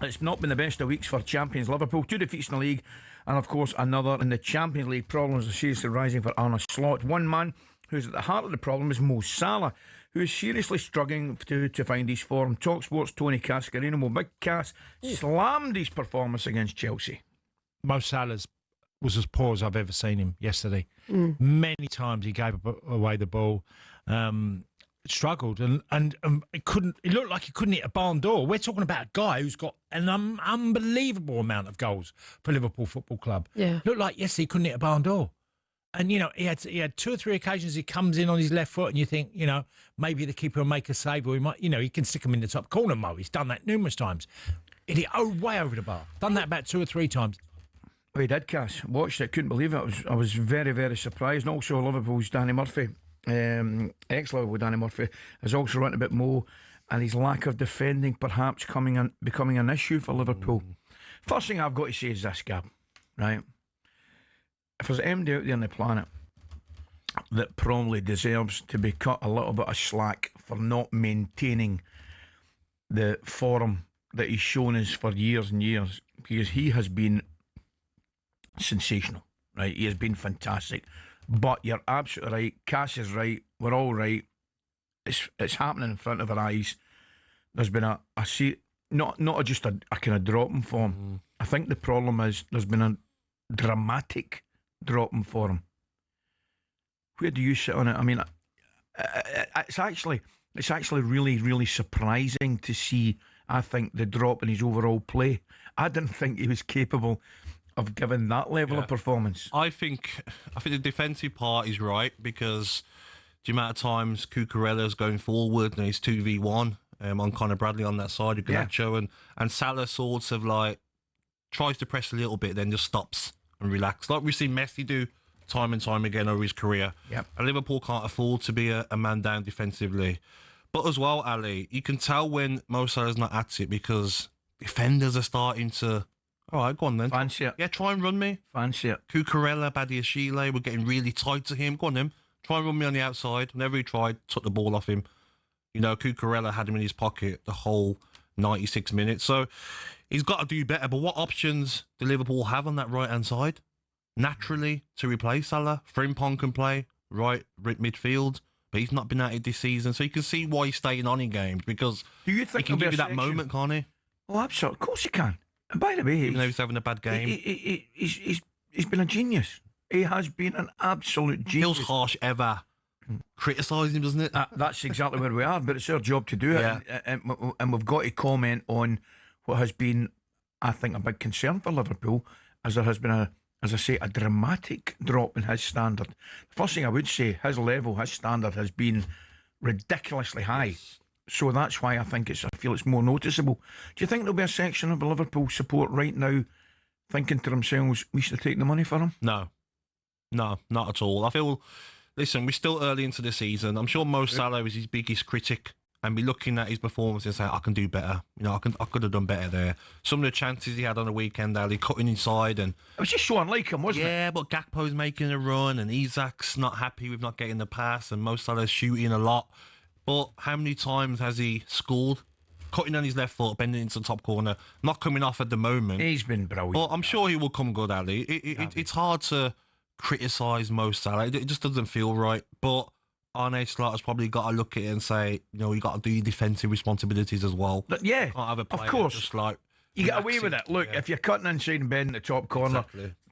It's not been the best of weeks for champions Liverpool. 2 defeats in the league, and of course another in the Champions League. Problems are seriously rising for Arne Slot. One man who's at the heart of the problem is Mo Salah, who is seriously struggling to find his form. talkSPORT's Tony Cascarino. Mo, Big Cass slammed his performance against Chelsea. Mo Salah's was as poor as I've ever seen him yesterday. Many times he gave away the ball, struggled, and it looked like he couldn't hit a barn door. We're talking about a guy who's got an unbelievable amount of goals for Liverpool Football Club. Yeah. Looked like yesterday he couldn't hit a barn door. And, he had 2 or 3 occasions he comes in on his left foot and you think, maybe the keeper will make a save, or he might, he can stick him in the top corner, Mo. He's done that numerous times. Hit it way over the bar. Done that about 2 or 3 times. We did, Cass. Watched it, couldn't believe it. I was very, very surprised. And also Liverpool's Danny Murphy, ex-Liverpool Danny Murphy, has also run a bit more, and his lack of defending perhaps becoming an issue for Liverpool. First thing I've got to say is this, Gab, right? If there's anybody out there on the planet that probably deserves to be cut a little bit of slack for not maintaining the form that he's shown us for years and years, because he has been sensational, right? He has been fantastic. But you're absolutely right. Cass is right. We're all right. It's happening in front of our eyes. There's been not just a kind of drop in form. I think the problem is there's been a dramatic drop in form. Where do you sit on it? I mean, it's actually really, really surprising to see, I think, the drop in his overall play. I didn't think he was capable of giving that level of performance. I think the defensive part is right, because the amount of times Cucurella's going forward and he's 2v1 on Conor Bradley on that side of Garnacho, and Salah sort of like tries to press a little bit, then just stops and relax, like we've seen Messi do time and time again over his career. And Liverpool can't afford to be a man down defensively. But as well, Ali, you can tell when Mo Salah's not at it, because defenders are starting to, all right, go on then. Fancy it. Yeah, try and run me. Fancy it. Cucurella, Badiashile, we're getting really tight to him. Go on then. Try and run me on the outside. Whenever he tried, took the ball off him. Cucurella had him in his pocket the whole 96 minutes. So he's got to do better. But what options do Liverpool have on that right-hand side? Naturally, to replace Salah. Frimpong can play right midfield, but he's not been at it this season. So you can see why he's staying on in games, because do you think he can give you that moment, can't he? Oh, absolutely. Of course he can. And by the way, even though he's having a bad game, he's been a genius. He has been an absolute genius. Feels harsh ever criticising him, doesn't it? That's exactly where we are, but it's our job to do it. And we've got to comment on what has been, I think, a big concern for Liverpool, as there has been a dramatic drop in his standard. The first thing I would say, his standard has been ridiculously high. So that's why I feel it's more noticeable. Do you think there'll be a section of Liverpool support right now thinking to themselves, we should take the money for him? No, not at all. I feel, listen, we're still early into the season. I'm sure Mo Salah is his biggest critic and be looking at his performance and say, I can do better. I could have done better there. Some of the chances he had on the weekend, Ali, cutting inside, and it was just so unlike him, wasn't it? Yeah, but Gakpo's making a run, and Isak's not happy with not getting the pass, and Mo Salah's shooting a lot. But how many times has he scored? Cutting on his left foot, bending into the top corner, not coming off at the moment. He's been brilliant. But I'm sure he will come good, Ali. It's hard to criticise Mo Salah. It just doesn't feel right. But Arne Slot has probably got to look at it and say, you got to do your defensive responsibilities as well. But yeah, can't have a player of course. Just like you get away with it. Look, if you're cutting inside and bending the top corner,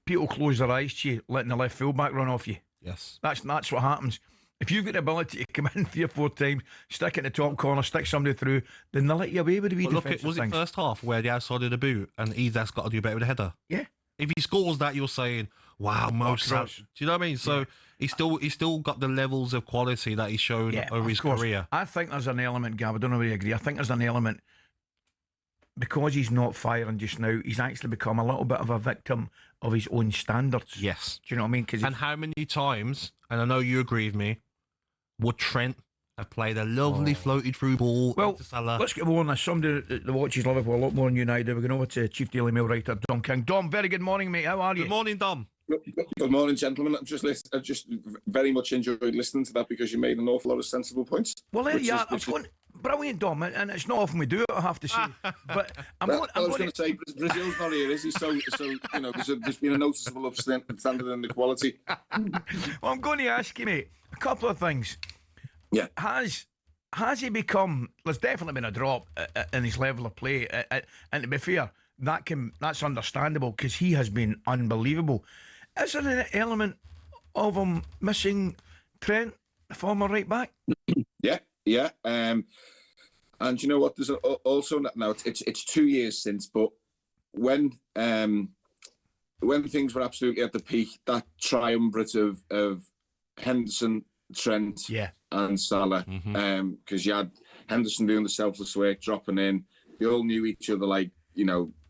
people close their eyes to you, letting the left fullback run off you. Yes. That's what happens. If you've got the ability to come in 3 or 4 times, stick it in the top corner, stick somebody through, then they'll let you away with the wee defensive was things. it first half where the outside of the boot and Isak's got to do better with the header? Yeah. If he scores that, you're saying, wow, Mo Salah. Do you know what I mean? So he's still got the levels of quality that he's shown over his career. I think there's an element, Gab, I don't know whether you agree, I think there's an element, because he's not firing just now, he's actually become a little bit of a victim of his own standards. Yes. Do you know what I mean? And how many times, and I know you agree with me, would Trent have played a lovely floated through ball to Salah? Let's get more on this. Somebody that watches Liverpool a lot more than you and I do. We're going over to Chief Daily Mail writer Dom King. Dom, very good morning, mate. How are you? Good morning, Dom. Good morning, gentlemen. I just very much enjoyed listening to that, because you made an awful lot of sensible points. Well, there you are. brilliant, Dom, and it's not often we do it, I have to say. But I was going to say, Brazil's not here, is he? So there's been a noticeable upstanding in the quality. Well, I'm going to ask you, mate, a couple of things. Yeah. Has he become? There's definitely been a drop in his level of play, and to be fair, that's understandable because he has been unbelievable. Is there an element of him missing Trent, the former right back? Yeah. And you know what? There's also now it's 2 years since, but when things were absolutely at the peak, that triumvirate of Henderson, Trent, and Salah, because you had Henderson doing the selfless work, dropping in. They all knew each other like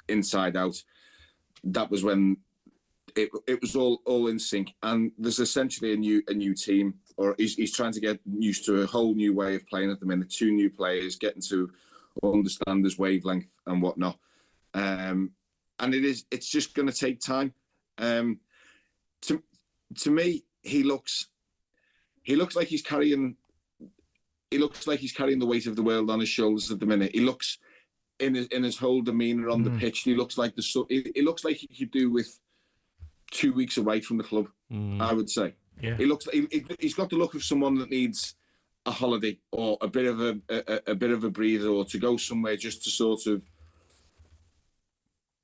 inside out. That was when it was all in sync, and there's essentially a new team, or he's trying to get used to a whole new way of playing at the minute. 2 new players getting to understand his wavelength and whatnot, and it's just going to take time. To me, he looks like he's carrying the weight of the world on his shoulders at the minute. He looks in his whole demeanour on the pitch. He looks like he looks like he could do with 2 weeks away from the club. I would say. Yeah. He looks. He's got the look of someone that needs a holiday or a bit of a breather, or to go somewhere just to sort of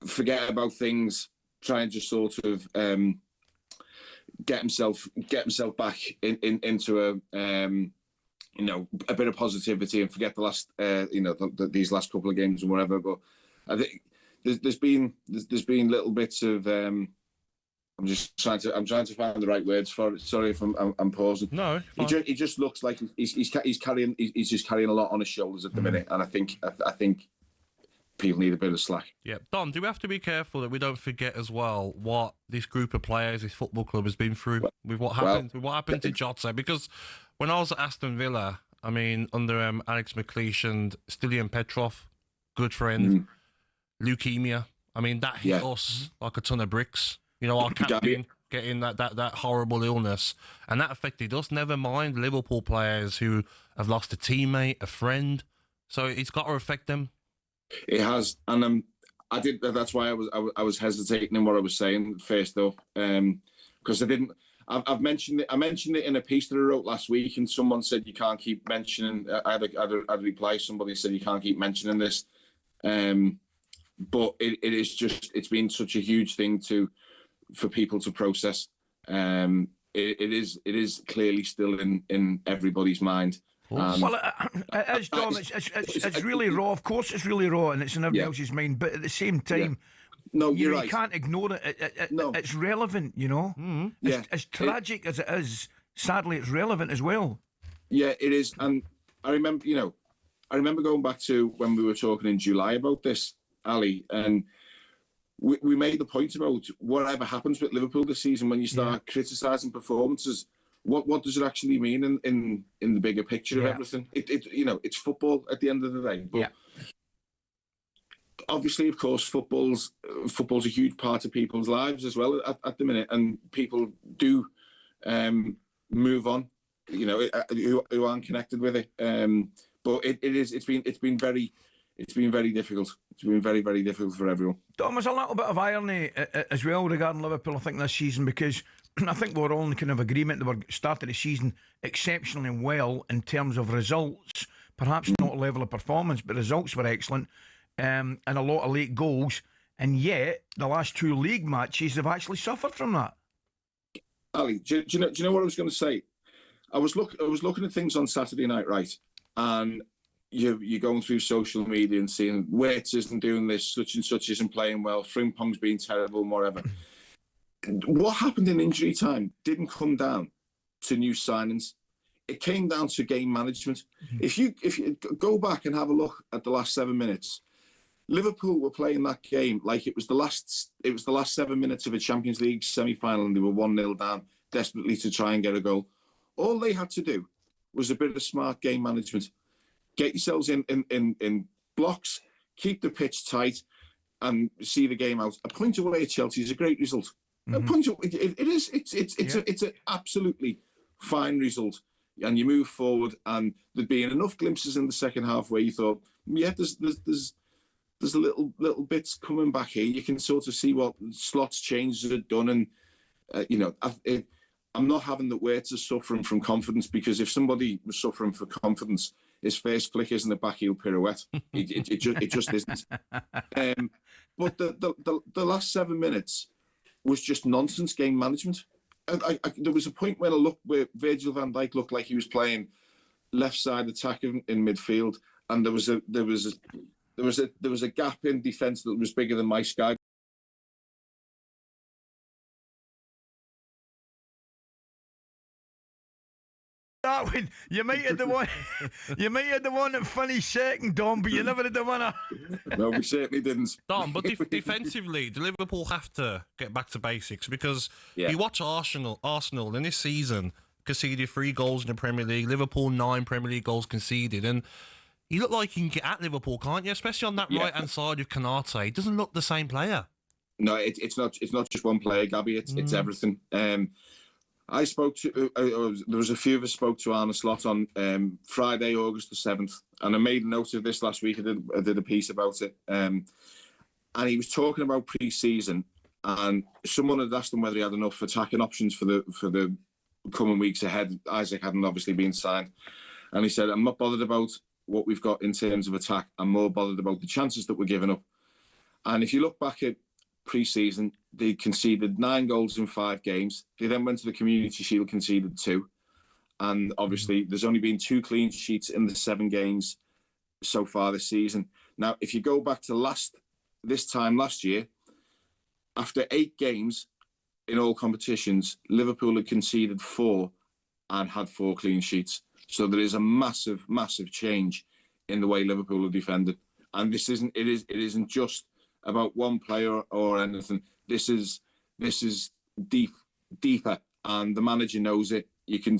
forget about things, try and just sort of get himself back into a bit of positivity and forget the last these last couple of games and whatever. But I think there's been little bits of I'm trying to find the right words for it. Sorry if I'm pausing. No, he just looks like he's carrying a lot on his shoulders at the minute, and I think people need a bit of slack. Yeah, Don, do we have to be careful that we don't forget as well what this group of players, this football club, has been through with what happened to Jota? Because when I was at Aston Villa, I mean, under Alex McLeish and Stilian Petrov, good friend, leukemia. I mean, that hit us like a ton of bricks. Our captain getting that horrible illness, and that affected us. Never mind Liverpool players who have lost a teammate, a friend. So it's got to affect them. It has, and I did. That's why I was hesitating in what I was saying first off, because I didn't. I've mentioned it. I mentioned it in a piece that I wrote last week, and someone said you can't keep mentioning. I had a reply. Somebody said you can't keep mentioning this, but it is just. It's been such a huge thing for people to process. It is clearly still in everybody's mind. Well, it is, Dom. It's really raw. Of course, it's really raw, and it's in everybody else's mind. But at the same time, no, you're right. You can't ignore it. No. It's relevant, As tragic as it is, sadly, it's relevant as well. Yeah, it is. And I remember going back to when we were talking in July about this, Ali, and we made the point about whatever happens with Liverpool this season, when you start criticising performances, what does it actually mean in the bigger picture of everything? It's football at the end of the day. But obviously, of course, football's a huge part of people's lives as well at the minute, and people do move on, who aren't connected with it. But it's been very difficult. It's been very, very difficult for everyone. Dom, there's a little bit of irony as well regarding Liverpool, I think, this season, because I think we're all in kind of agreement that we started the season exceptionally well in terms of results. Perhaps not level of performance, but results were excellent, and a lot of late goals. And yet, the last 2 league matches have actually suffered from that. Ali, do you know what I was going to say? I was looking at things on Saturday night, right? And you're going through social media and seeing Wirtz isn't doing this, such and such isn't playing well, Frimpong's been terrible, and whatever. What happened in injury time didn't come down to new signings. It came down to game management. If you go back and have a look at the last 7 minutes, Liverpool were playing that game like it was the last 7 minutes of a Champions League semi-final, and they were 1-0 down, desperately to try and get a goal. All they had to do was a bit of smart game management. Get yourselves in blocks, keep the pitch tight, and see the game out. A point away at Chelsea is a great result. A point away, it's an absolutely fine result. and you move forward, and there'd been enough glimpses in the second half where you thought, yeah, there's a little bits coming back here. You can sort of see what Slots changes had done, and I'm not having the Wirtz is suffering from confidence, because if somebody was suffering from confidence, his first flick isn't a backheel pirouette. It just isn't. But the last 7 minutes was just nonsense game management. There was a point when I looked where Virgil van Dijk looked like he was playing left side attack in midfield, and there was a gap in defence that was bigger than my sky. That one, you might have the one. You might have the one that finished second, Dom, but you never had the winner. No, we certainly didn't. Dom, but defensively, the Liverpool have to get back to basics, because you watch Arsenal in this season conceded 3 goals in the Premier League. Liverpool 9 Premier League goals conceded, and you look like you can get at Liverpool, can't you? Especially on that right hand side of Konate. It doesn't look the same player. No, it's not just one player, Gabby. It's everything. I spoke to, there was a few of us spoke to Arne Slot on Friday, August the 7th, and I made a note of this last week. I did a piece about it. And he was talking about pre-season, and someone had asked him whether he had enough attacking options for the coming weeks ahead. Isaac hadn't obviously been signed. And he said, I'm not bothered about what we've got in terms of attack. I'm more bothered about the chances that we're giving up. And if you look back at pre-season, they conceded 9 goals in 5 games. They then went to the Community Shield, conceded 2. And obviously, there's only been 2 clean sheets in the 7 games so far this season. Now, if you go back to this time last year, after 8 games in all competitions, Liverpool had conceded 4 and had 4 clean sheets. So there is a massive, massive change in the way Liverpool are defended. And it isn't just about one player or anything. This is deeper, and the manager knows it. You can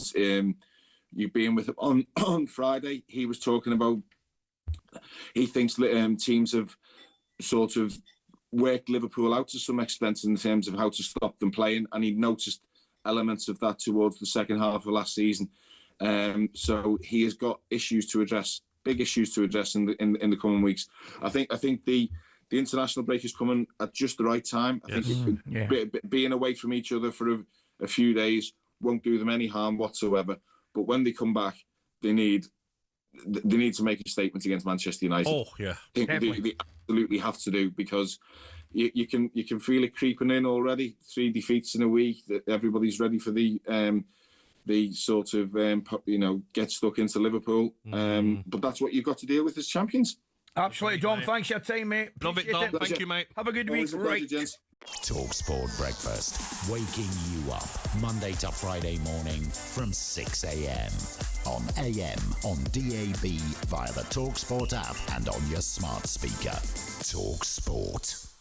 you've been with him on Friday. He was talking about he thinks teams have sort of worked Liverpool out to some extent in terms of how to stop them playing, and he noticed elements of that towards the second half of last season. So he has got issues to address, big issues to address in the coming weeks. I think the international break is coming at just the right time. I think being away from each other for a few days won't do them any harm whatsoever. But when they come back, they need to make a statement against Manchester United. Oh yeah, they absolutely have to do, because you can feel it creeping in already. 3 defeats in a week. That everybody's ready for the sort of get stuck into Liverpool. But that's what you've got to deal with as champions. Absolutely, Dom. Thanks for your time, mate. Love it, Dom. Thank you, mate. Have a good week. Right. talkSPORT Breakfast, waking you up Monday to Friday morning from 6 a.m. on AM, on DAB, via the talkSPORT app, and on your smart speaker. talkSPORT.